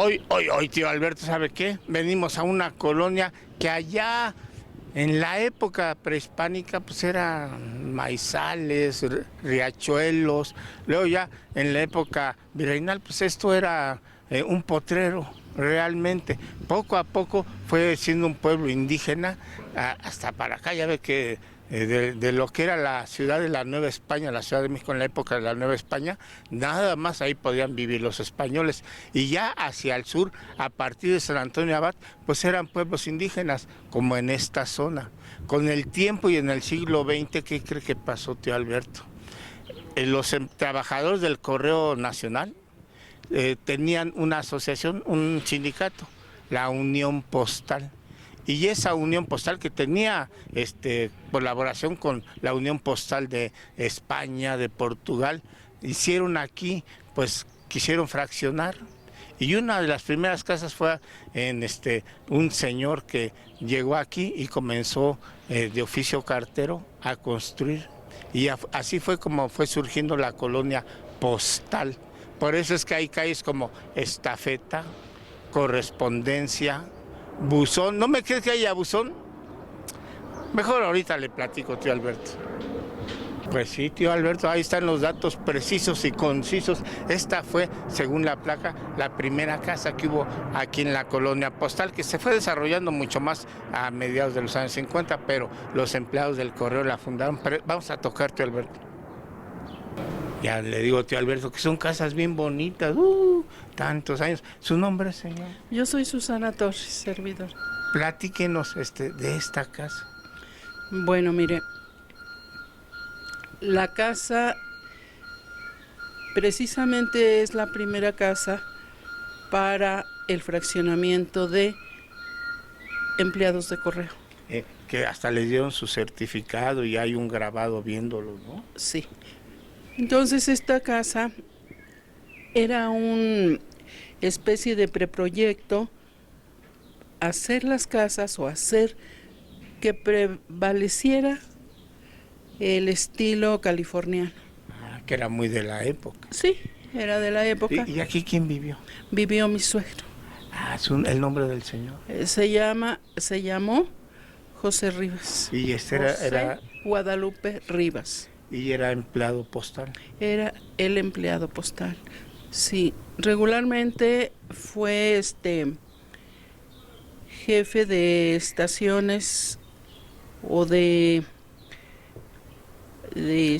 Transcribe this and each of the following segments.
Hoy, tío Alberto, ¿sabe qué? Venimos a una colonia que allá en la época prehispánica pues eran maizales, riachuelos, luego ya en la época virreinal pues esto era un potrero realmente. Poco a poco fue siendo un pueblo indígena hasta para acá, ya ve que de lo que era la ciudad de la Nueva España, la Ciudad de México en la época de la Nueva España, nada más ahí podían vivir los españoles. Y ya hacia el sur, a partir de San Antonio Abad, pues eran pueblos indígenas, como en esta zona. Con el tiempo y en el siglo XX, ¿qué cree que pasó, tío Alberto? Los trabajadores del Correo Nacional tenían una asociación, un sindicato, la Unión Postal. Y esa Unión Postal que tenía colaboración con la Unión Postal de España, de Portugal, hicieron aquí, pues quisieron fraccionar. Y una de las primeras casas fue en un señor que llegó aquí y comenzó de oficio cartero a construir. Y así fue como fue surgiendo la colonia postal. Por eso es que hay calles como Estafeta, Correspondencia, Buzón. ¿No me crees que haya buzón? Mejor ahorita le platico, tío Alberto. Pues sí, tío Alberto, ahí están los datos precisos y concisos. Esta fue, según la placa, la primera casa que hubo aquí en la colonia postal, que se fue desarrollando mucho más a mediados de los años 50, pero los empleados del correo la fundaron. Pero vamos a tocar, tío Alberto. Ya le digo, tío Alberto, que son casas bien bonitas, tantos años. ¿Su nombre, señor? Yo soy Susana Torres, servidor. Platíquenos de esta casa. Bueno, mire, la casa precisamente es la primera casa para el fraccionamiento de empleados de correo. Que hasta le dieron su certificado y hay un grabado viéndolo, ¿no? Sí. Entonces esta casa era una especie de preproyecto, hacer las casas o hacer que prevaleciera el estilo californiano. Que era muy de la época. Sí, era de la época. ¿Y aquí quién vivió? Vivió mi suegro. El nombre del señor. Se llamó José Rivas. Y era Guadalupe Rivas. Y era empleado postal. Era el empleado postal. Sí, regularmente fue jefe de estaciones o de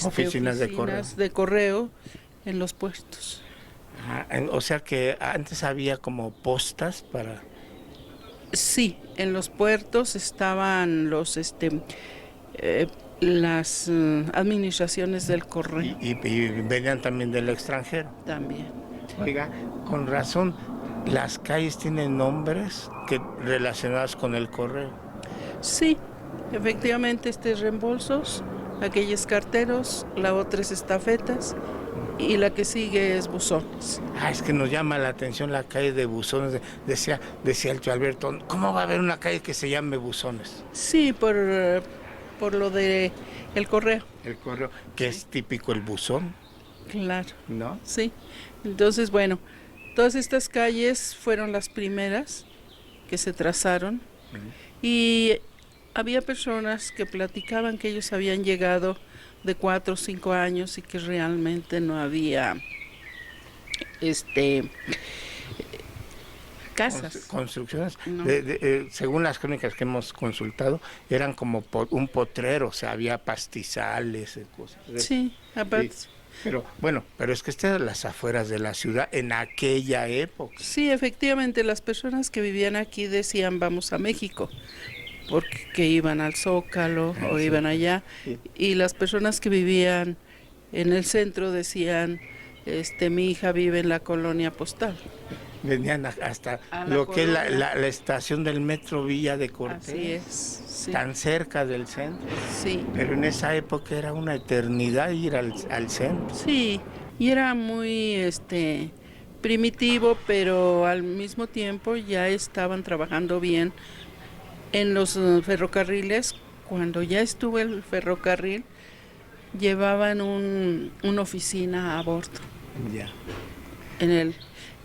oficinas de correo en los puestos. O sea que antes había como postas para... Sí, en los puertos estaban las administraciones del correo. Y venían también del extranjero. También. Oiga, con razón, las calles tienen nombres relacionados con el correo. Sí, efectivamente, reembolsos, aquellos carteros, la otra es estafetas y la que sigue es buzones. Es que nos llama la atención la calle de buzones. Decía el tío Alberto, ¿cómo va a haber una calle que se llame buzones? Sí, por lo de el correo. El correo, que es típico el buzón. Claro. ¿No? Sí. Entonces, bueno, todas estas calles fueron las primeras que se trazaron. Y había personas que platicaban que ellos habían llegado de 4 o 5 años y que realmente no había casas. Construcciones. No. Según las crónicas que hemos consultado, eran como un potrero, o sea, había pastizales, cosas. Sí, aparte. Sí. Pero es que eran las afueras de la ciudad en aquella época. Sí, efectivamente, las personas que vivían aquí decían vamos a México, porque iban al Zócalo o iban allá, sí. Y las personas que vivían en el centro decían, mi hija vive en la colonia postal. Venían hasta lo que es la estación del metro Villa de Cortés. Así es. Sí. Tan cerca del centro. Sí. Pero en esa época era una eternidad ir al centro. Sí, y era muy primitivo, pero al mismo tiempo ya estaban trabajando bien en los ferrocarriles. Cuando ya estuvo el ferrocarril, llevaban una oficina a bordo. Ya.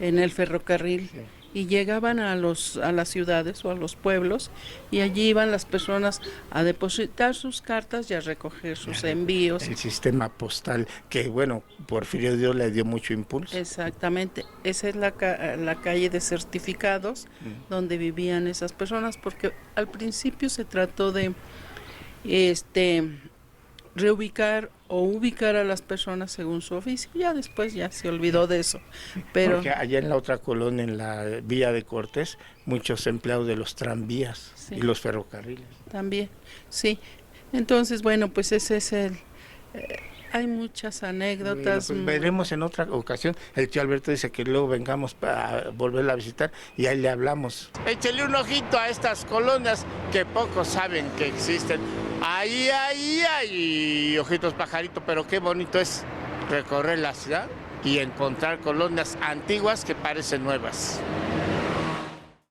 En el ferrocarril. Sí. y llegaban a las ciudades o a los pueblos, y allí iban las personas a depositar sus cartas y a recoger sus envíos. El sistema postal, que bueno, Porfirio Díaz le dio mucho impulso. Exactamente, esa es la calle de certificados donde vivían esas personas, porque al principio se trató de reubicar o ubicar a las personas según su oficio. Ya después ya se olvidó de eso. Pero porque allá en la otra colonia, en la Villa de Cortés, muchos empleados de los tranvías sí, y los ferrocarriles. también, sí. Entonces, bueno, pues ese es hay muchas anécdotas. Bueno, pues veremos en otra ocasión. El tío Alberto dice que luego vengamos para volverla a visitar y ahí le hablamos. Échele un ojito a estas colonias que pocos saben que existen. Ahí, ojitos pajarito, pero qué bonito es recorrer la ciudad y encontrar colonias antiguas que parecen nuevas.